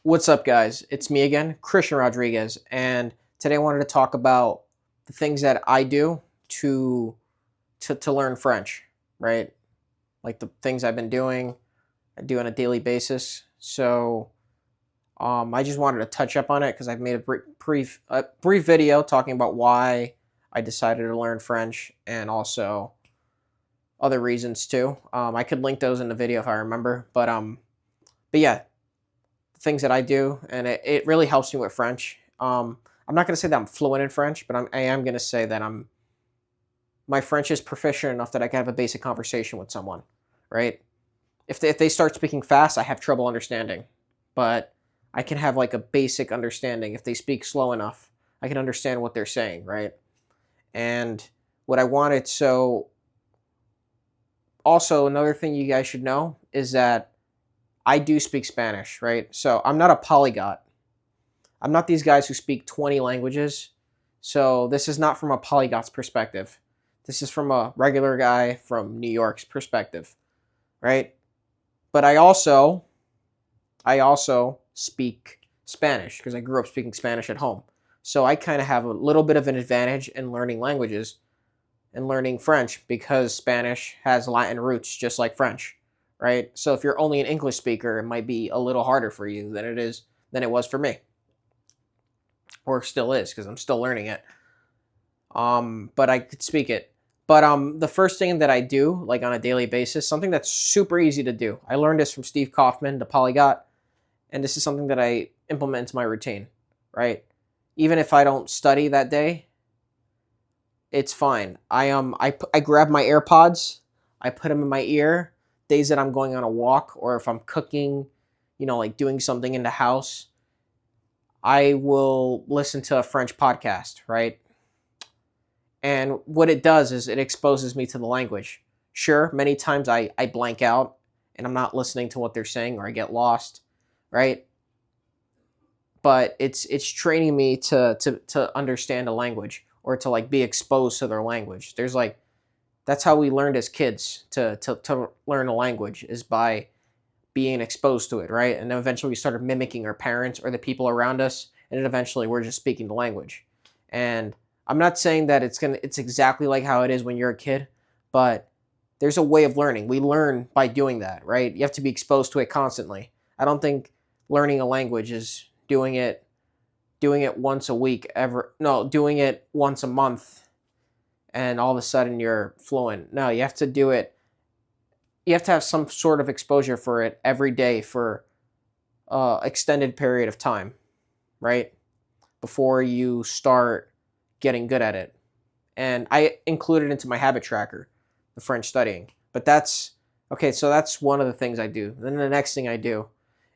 What's up, guys? It's me again, Christian Rodriguez, and today I wanted to talk about the things that I do to to learn French, right? Like the things I've been doing, I do on a daily basis. I just wanted to touch up on it because I've made a brief video talking about why I decided to learn French and also other reasons too. I could link those in the video if I remember, but yeah, things that I do, and it really helps me with French. I'm not going to say that I'm fluent in French, but I am going to say that my French is proficient enough that I can have a basic conversation with someone, right? If they start speaking fast, I have trouble understanding, but I can have like a basic understanding. If they speak slow enough, I can understand what they're saying, right? And what I wanted, so also another thing you guys should know is that I do speak Spanish, right? So I'm not a polyglot. I'm not these guys who speak 20 languages. So this is not from a polyglot's perspective. This is from a regular guy from New York's perspective, right? But I also speak Spanish because I grew up speaking Spanish at home. So I kind of have a little bit of an advantage in learning languages and learning French because Spanish has Latin roots just like French, right? So if you're only an English speaker, it might be a little harder for you than it was for me, or still is because I'm still learning it. But I could speak it. But the first thing that I do, like on a daily basis, something that's super easy to do. I learned this from Steve Kaufman, the polyglot, and this is something that I implement into my routine. Right, even if I don't study that day, it's fine. I grab my AirPods, I put them in my ear. Days that I'm going on a walk or if I'm cooking, like doing something in the house, I will listen to a French podcast. Right, and what it does is it exposes me to the language. Sure, many times I blank out and I'm not listening to what they're saying or I get lost, right? But it's training me to understand a language or to like be exposed to their language. There's like that's how we learned as kids to learn a language is by being exposed to it, right? And then eventually we started mimicking our parents or the people around us, and then eventually we're just speaking the language. And I'm not saying that it's exactly like how it is when you're a kid, but there's a way of learning. We learn by doing that, right? You have to be exposed to it constantly. I don't think learning a language is doing it once a week ever. No, doing it once a month and all of a sudden you're fluent. No, you have to do it. You have to have some sort of exposure for it every day for extended period of time, right? Before you start getting good at it. And I include it into my habit tracker, the French studying. But that's okay. So that's one of the things I do. Then the next thing I do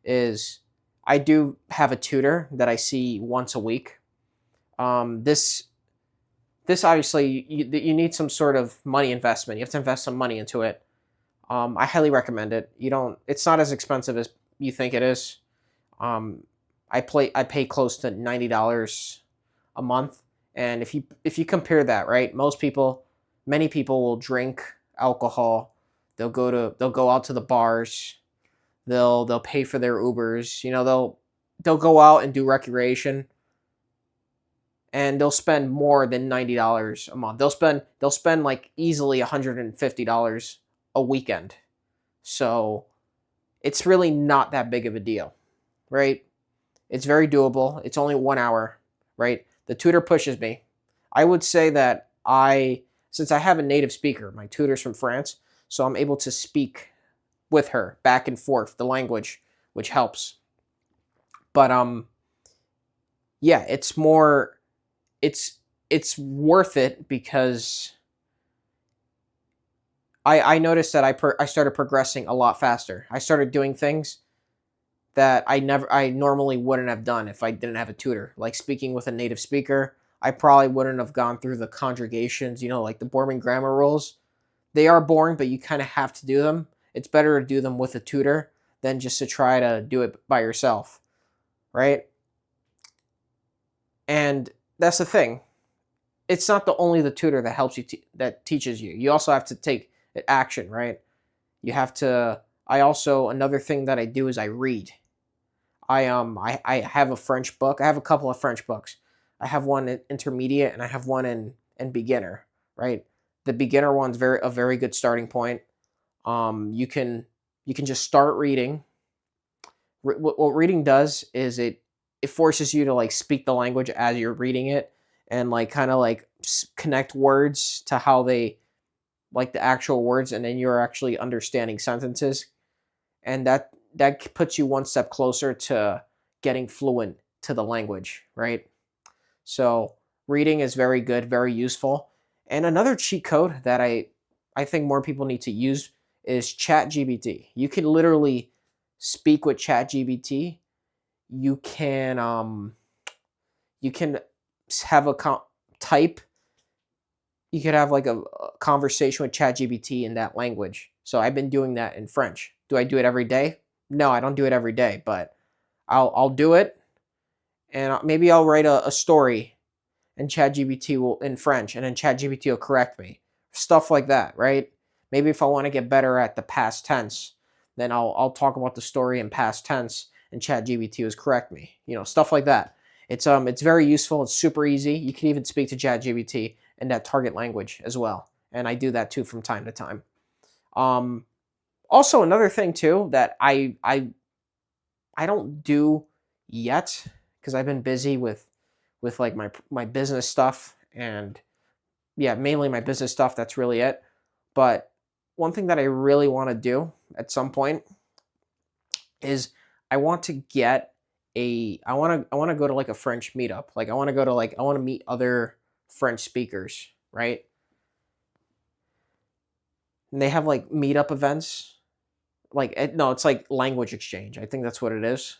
is I do have a tutor that I see once a week. This obviously you need some sort of money investment. You have to invest some money into it. I highly recommend it. You don't. It's not as expensive as you think it is. Um, I pay close to $90 a month, and if you compare that, right, many people will drink alcohol. They'll go out to the bars. They'll pay for their Ubers. They'll go out and do recreation, and they'll spend more than $90 a month. They'll spend like easily $150 a weekend. So it's really not that big of a deal, right? It's very doable. It's only 1 hour, right? The tutor pushes me. I would say that since I have a native speaker, my tutor's from France, so I'm able to speak with her back and forth the language, which helps. But yeah, it's it's worth it because I noticed that I started progressing a lot faster. I started doing things that I normally wouldn't have done if I didn't have a tutor. Like speaking with a native speaker, I probably wouldn't have gone through the conjugations, like the boring grammar rules. They are boring, but you kind of have to do them. It's better to do them with a tutor than just to try to do it by yourself, right? And that's the thing. It's not the tutor that helps you that teaches you. You also have to take action, right? You have to I also another thing that I do is I read. I have a French book. I have a couple of French books. I have one in intermediate and I have one in beginner, right? The beginner one's very good starting point. You can just start reading. What reading does is it forces you to like speak the language as you're reading it, and like kind of like connect words to how they like the actual words, and then you're actually understanding sentences, and that puts you one step closer to getting fluent to the language, right? So reading is very good, very useful. And another cheat code that I think more people need to use is ChatGPT. You can literally speak with ChatGPT. You can you can have a type. You could have like a conversation with ChatGPT in that language. So I've been doing that in French. Do I do it every day? No, I don't do it every day, but I'll do it, and maybe I'll write a story, and ChatGPT will in French, and then ChatGPT will correct me. Stuff like that, right? Maybe if I want to get better at the past tense, then I'll talk about the story in past tense, and ChatGPT will correct me. Stuff like that. It's very useful. It's super easy. You can even speak to ChatGPT in that target language as well, and I do that too from time to time. Um, Also, another thing too that I don't do yet because I've been busy with like my business stuff, and yeah, mainly my business stuff. That's really it. But one thing that I really want to do at some point is I want to get I want to go to like a French meetup. Like I want to meet other French speakers, right? And they have like meetup events. No, it's like language exchange. I think that's what it is.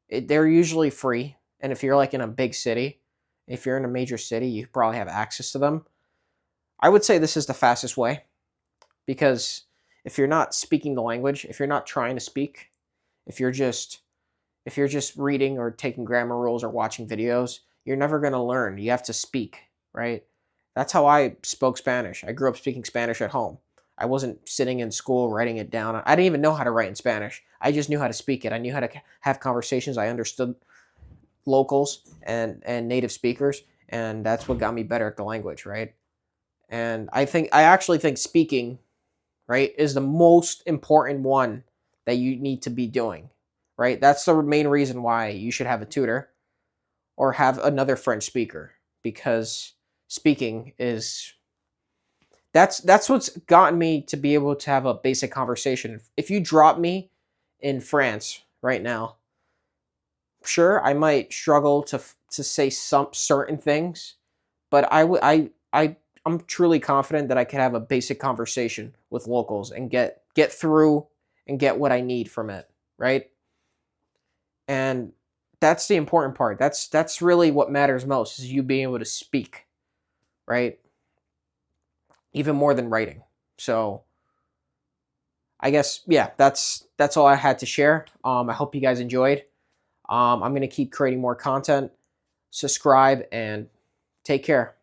They're usually free, and if you're like in a big city, if you're in a major city, you probably have access to them. I would say this is the fastest way, because if you're not speaking the language, if you're not trying to speak, if you're just if you're just reading or taking grammar rules or watching videos, you're never going to learn. You have to speak, right? That's how I spoke Spanish. I grew up speaking Spanish at home. I wasn't sitting in school writing it down. I didn't even know how to write in Spanish. I just knew how to speak it. I knew how to have conversations. I understood locals and native speakers, and that's what got me better at the language, right? And I actually think speaking, right, is the most important one that you need to be doing, right? That's the main reason why you should have a tutor or have another French speaker, because speaking is that's what's gotten me to be able to have a basic conversation. If you drop me in France right now, sure, I might struggle to say some certain things, but I'm truly confident that I can have a basic conversation with locals and get through and get what I need from it, right? And that's the important part. That's really what matters most, is you being able to speak, right? Even more than writing. So I guess yeah, that's all I had to share. I hope you guys enjoyed. I'm gonna keep creating more content. Subscribe and take care.